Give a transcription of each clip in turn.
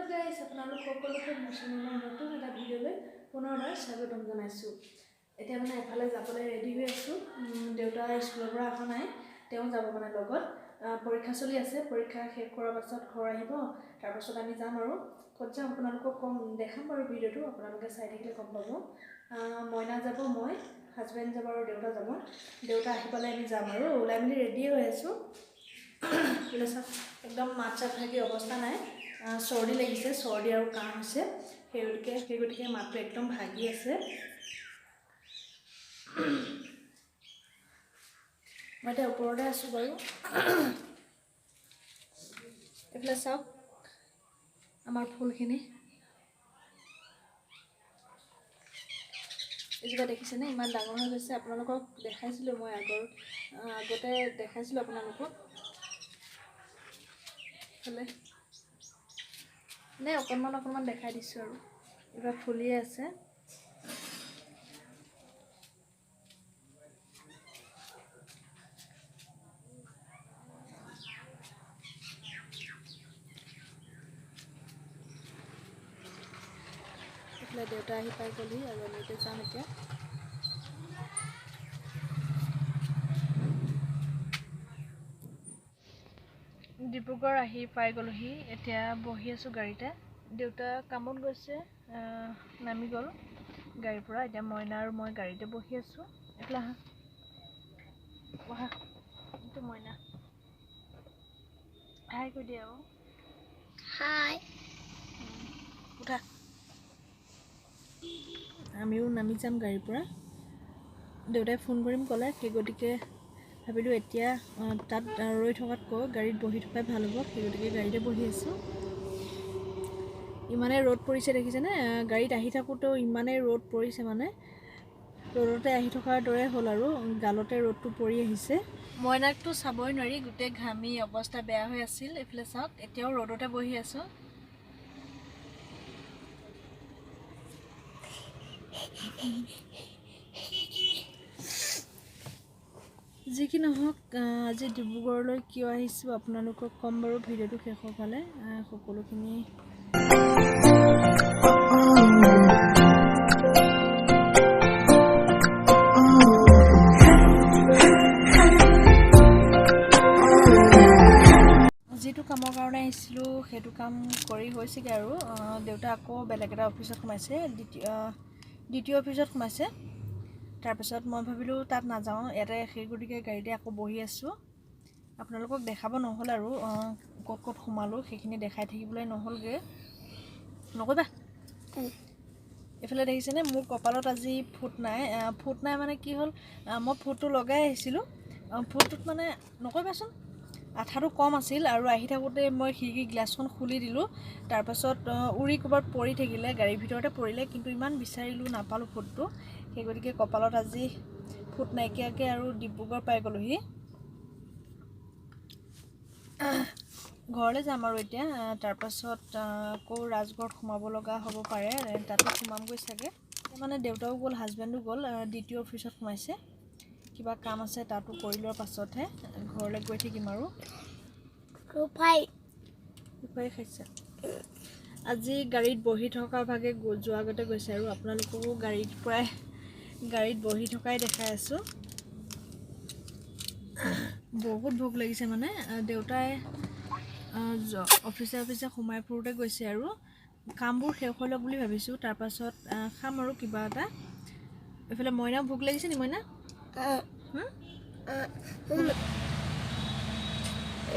Hello guys, আপোনালোক সকলোকে মোৰ চেনেলৰ নতুন এটা ভিডিঅ'লৈ পুনৰবাৰ স্বাগতম জনাইছোঁ। এতিয়া মানে এফালে যাবলৈ ৰেডি হৈ আছোঁ। দেউতা স্কুলৰ পৰা অহা নাই, তেওঁ যাব মানে লগত। পৰীক্ষা চলি আছে, পৰীক্ষা শেষ কৰাৰ পাছত ঘৰ আহিব, তাৰপাছত আমি যাম আৰু ক'ত যাম আপোনালোকক কম, দেখাম বাৰু ভিডিঅ'টো, আপোনালোকে চাই থাকিলে গম পাব। মইনা যাব, মই হাজবেণ্ড যাব আৰু দেউতা যাব। দেউতা আহি পালে আমি যাম আৰু ওলাই মেলি ৰেডি হৈ আছোঁ। একদম মাত চাত থাকি অৱস্থা নাই, চৰ্দি লাগিছে, চৰ্দি আৰু কাহ হৈছে, সেই গতিকে মাতটো একদম ভাগি আছে। মই এতিয়া ওপৰতে আছোঁ বাৰু। এইফালে চাওক আমাৰ ফুলখিনি, এজোপা দেখিছেনে ইমান ডাঙৰ হৈ গৈছে। আপোনালোকক দেখাইছিলোঁ, মই আগতে দেখাইছিলোঁ আপোনালোকক। এইফালে অকণমান দেখাই দিছোঁ আৰু এইবাৰ ফুলিয়ে আছে। এইফালে দেউতা আহি পাই গ'লহি আৰু আমি এতিয়া যাম। এতিয়া ডিব্ৰুগড় আহি পাই গ'লোহি, এতিয়া বহি আছোঁ গাড়ীতে। দেউতা কামত গৈছে, নামি গ'ল গাড়ীৰ পৰা। এতিয়া মইনা আৰু মই গাড়ীতে বহি আছোঁ। এইফালে আহা, বহা, এইটো মইনা, হাই কৈ দিয়া আৰু। হাই, উঠা। আমিও নামি যাম গাড়ীৰ পৰা। দেউতাই ফোন কৰিম ক'লে, সেই গতিকে ভাবিলোঁ এতিয়া তাত ৰৈ থকাতকৈ গাড়ীত বহি থকাই ভাল হ'ব, সেই গতিকে গাড়ীতে বহি আছোঁ। ইমানেই ৰ'দ পৰিছে দেখিছেনে, গাড়ীত আহি থাকোঁতেও ইমানেই ৰ'দ পৰিছে, মানে ৰ'দতে আহি থকাৰ দৰে হ'ল আৰু গালতে ৰ'দটো পৰি আহিছে। মইনাকটো চাবই নোৱাৰি, গোটেই ঘামি অৱস্থা বেয়া হৈ আছিল। এইফালে চাওক, এতিয়াও ৰ'দতে বহি আছোঁ। যি কি নহওক, আজি ডিব্ৰুগড়লৈ কিয় আহিছোঁ আপোনালোকক ক'ম বাৰু ভিডিঅ'টো শেষৰ ফালে সকলোখিনি। যিটো কামৰ কাৰণে আহিছিলোঁ সেইটো কাম কৰি হৈছেগৈ আৰু দেউতা আকৌ বেলেগ এটা অফিচত সোমাইছে, দ্বিতীয় অফিচত সোমাইছে। তাৰপিছত মই ভাবিলোঁ তাত নাযাওঁ, ইয়াতে, সেই গতিকে গাড়ীতে আকৌ বহি আছোঁ। আপোনালোকক দেখাব নহ'ল আৰু ক'ত সোমালোঁ সেইখিনি দেখাই থাকিবলৈ নহ'লগৈ। নক'বা। এইফালে দেখিছেনে, মোৰ কপালত আজি ফুট নাই মানে কি হ'ল, মই ফুটটো লগাই আহিছিলোঁ, ফুটটোত মানে নক'বাচোন, আঠাটো কম আছিল আৰু আহি থাকোঁতে মই খিৰিকী গ্লাছখন খুলি দিলোঁ। তাৰপাছত উৰি ক'ৰবাত পৰি থাকিলে, গাড়ীৰ ভিতৰতে পৰিলে, কিন্তু ইমান বিচাৰিলোঁ নাপালোঁ ফুটটো। সেই গতিকে কপালত আজি ফুট নাইকিয়াকৈ আৰু ডিব্ৰুগড় পাই গ'লোহি। ঘৰলৈ যাম আৰু এতিয়া, তাৰপাছত আকৌ ৰাজগড়ত সোমাব লগা হ'ব পাৰে, তাতো সোমামগৈ চাগে। মানে দেউতাও গ'ল, হাজবেণ্ডো গ'ল, দ্বিতীয় অফিচত সোমাইছে, কিবা কাম আছে তাতো কৰি লোৱাৰ পাছতহে ঘৰলৈ গৈ থাকিম আৰু। উপায় খাইছে আজি গাড়ীত বহি থকা ভাগে যোৱাৰ আগতে গৈছে আৰু আপোনালোককো গাড়ীত বহি থকাই দেখাই আছোঁ। বহুত ভোক লাগিছে, মানে দেউতাই অফিচে সোমাই ফুৰোঁতে গৈছে আৰু কামবোৰ শেষ হৈ লওক বুলি ভাবিছোঁ, তাৰপাছত খাম আৰু কিবা এটা। এইফালে মইনাও ভোক লাগিছে নি? মইনা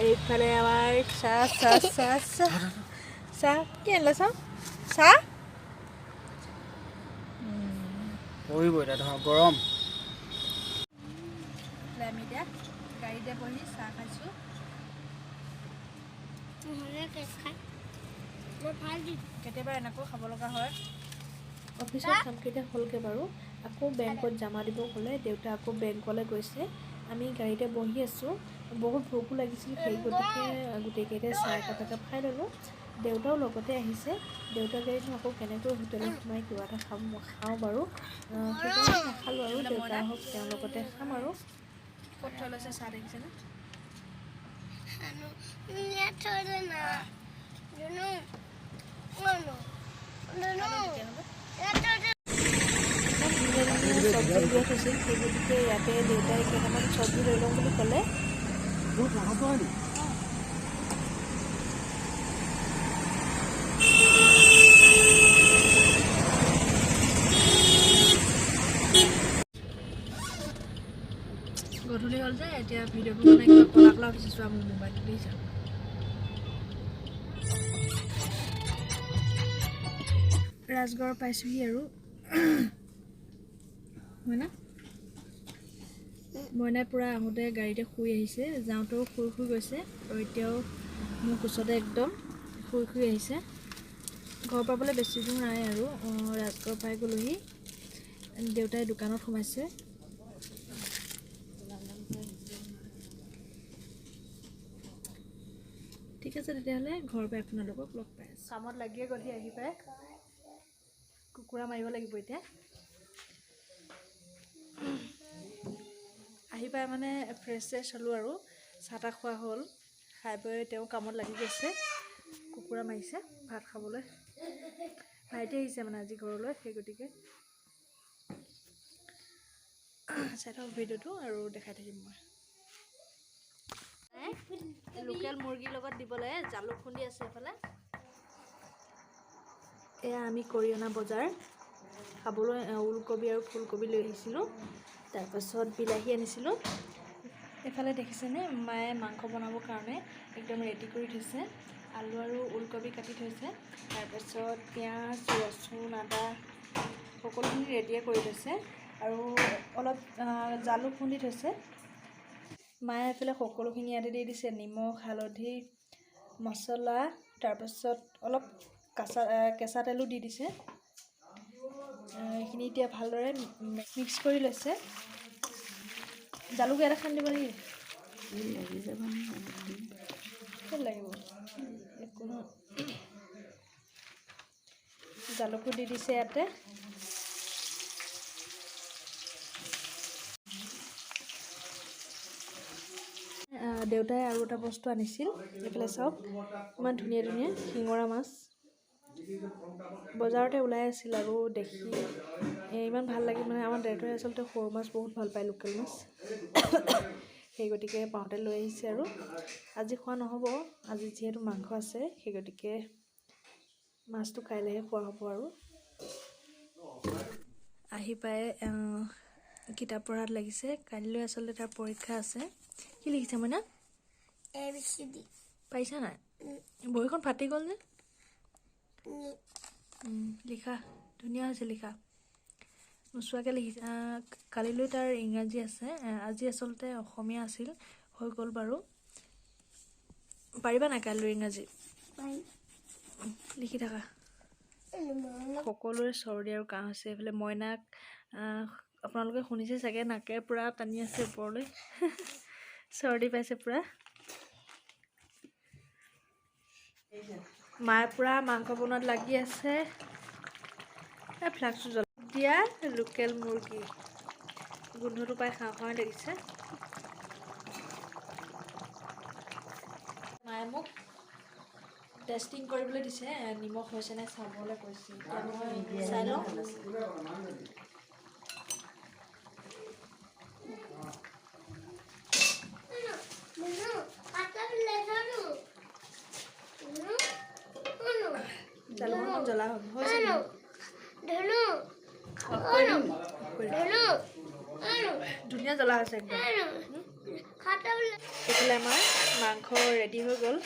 এইফালে আমাৰ চাহ কি আনিলে? চাহ গৰম। আমি এতিয়া গাড়ীতে বহি চাহ খাইছোঁ। কেতিয়াবা এনেকৈ খাব লগা হয়। অফিচত কামকেইটা হ'লগৈ বাৰু, আকৌ বেংকত জমা দিব গ'লে, দেউতা আকৌ বেংকলৈ গৈছে। আমি গাড়ীতে বহি আছোঁ, বহুত ভোকো লাগিছিল, সেই গতিকে গোটেইকেইটাই চাহ একাপ খাই ল'লোঁ। দেউতাও লগতে আহিছে, দেউতাৰ গাড়ীত আকৌ কেনেকৈ হোটেলত সোমাই কিবা এটা খাওঁ বাৰু, সেইকাৰণে নাখালোঁ আৰু দেউতা আহক তেওঁৰ লগতে খাম আৰু। ক'ত থৈ লৈছে চাহ দেখিছেনে? বাহিৰত আছিল, সেই গতিকে ইয়াতে দেউতাই কেইটামান চব্জি লৈ লওঁ বুলি ক'লে। গধূলি হ'ল যে এতিয়া ভিডিঅ'বোৰ মানে কিবা কলা কলা উঠিছে, চোৱা মোৰ মোবাইলটো দেখিছা। ৰাজগড় পাইছোঁহি আৰু মইনা মইনাই পূৰা আহোঁতে গাড়ীতে শুই আহিছে, যাওঁতেও শুই শুই গৈছে আৰু এতিয়াও মোৰ কোচতে একদম শুই শুই আহিছে। ঘৰ পাবলৈ বেছি দূৰ নাই আৰু ৰাজগড় পাই গ'লোহি। দেউতাই দোকানত সোমাইছে। ঠিক আছে তেতিয়াহ'লে ঘৰৰ পৰা আপোনালোকক লগ পাই আছোঁ। কামত লাগিয়ে গ'লহি, আহি পাই কুকুৰা মাৰিব লাগিব এতিয়া। আহি পাই মানে ফ্ৰেছ চেছ হ'লোঁ আৰু চাহ তাহ খোৱা হ'ল। খাই বৈ তেওঁ কামত লাগি গৈছে, কুকুৰা মাৰিছে ভাত খাবলৈ। ভাইটি আহিছে মানে আজি ঘৰলৈ, সেই গতিকে চাই থাকক ভিডিঅ'টো আৰু দেখাই থাকিম মই। লোকেল মুৰ্গীৰ লগত দিবলৈ জালুক খুন্দি আছে এইফালে। এয়া আমি কৰি অনা বজাৰ খাবলৈ ওলকবি আৰু ফুলকবি লৈ আহিছিলোঁ, তাৰপাছত বিলাহী আনিছিলোঁ। এইফালে দেখিছেনে মায়ে মাংস বনাবৰ কাৰণে একদম ৰেডি কৰি থৈছে। আলু আৰু ওলকবি কাটি থৈছে, তাৰপাছত পিঁয়াজ ৰচুন আদা সকলোখিনি ৰেডিয়ে কৰি থৈছে আৰু অলপ জালুক খুন্দি থৈছে। মায়ে এইফালে সকলোখিনি ইয়াতে দি দিছে, নিমখ হালধি মছলা, তাৰপাছত অলপ কেঁচা তেলো দি দিছে। এইখিনি এতিয়া ভালদৰে মিক্স কৰি লৈছে। জালুক এটা খান্দি দিব নেকি? লাগিব একো নহয়, জালুকো দি দিছে ইয়াতে। দেউতাই আৰু এটা বস্তু আনিছিল, এইফালে চাওক ইমান ধুনীয়া ধুনীয়া শিঙৰা মাছ বজাৰতে ওলাই আছিল আৰু দেখি ইমান ভাল লাগিল। মানে আমাৰ দেউতাই আচলতে সৰু মাছ বহুত ভাল পায়, লোকেল মাছ। সেই গতিকে পাওঁতে লৈ আহিছে আৰু আজি খোৱা নহ'ব, আজি যিহেতু মাংস আছে সেই গতিকে মাছটো কাইলৈহে খোৱা হ'ব। আৰু আহি পাই কিতাপ পঢ়াত লাগিছে, কাইলৈ আচলতে তাৰ পৰীক্ষা আছে। কি লিখিছে মইনা? ABCD পাৰিছা নাই? বহীখন ফাটি গ'ল যে। লিখা ধুনীয়া হৈছে, লিখা নোচোৱাকৈ লিখিছে। কালিলৈ তাৰ ইংৰাজী আছে, আজি আচলতে অসমীয়া আছিল, হৈ গ'ল বাৰু। পাৰিবা নাই কাইলৈ ইংৰাজী? লিখি থাকা। সকলোৰে চৰ্দি আৰু কাহ হৈছে। এইফালে মইনাক আপোনালোকে শুনিছে চাগে, নাকে পূৰা টানি আছে ওপৰলৈ। চৰ্দি পাইছে পূৰা। মায়ে পূৰা মাংস বনোৱাত লাগি আছে। ফ্লাক্সটো জ্বলাই দিয়া লোকেল মুৰ্গী, গোন্ধটো পাই খাওঁ খাওঁ লাগিছে। মায়ে মোক টেষ্টিং কৰিবলৈ দিছে, নিমখ হৈছে নাই চাবলৈ কৈছে। এতিয়া মই চাই লওঁ। জালুকখন জ্বলা হৈছে ধুনীয়া জ্বলা হৈছে একদম। এইফালে আমাৰ মাংস ৰেডি হৈ গ'ল।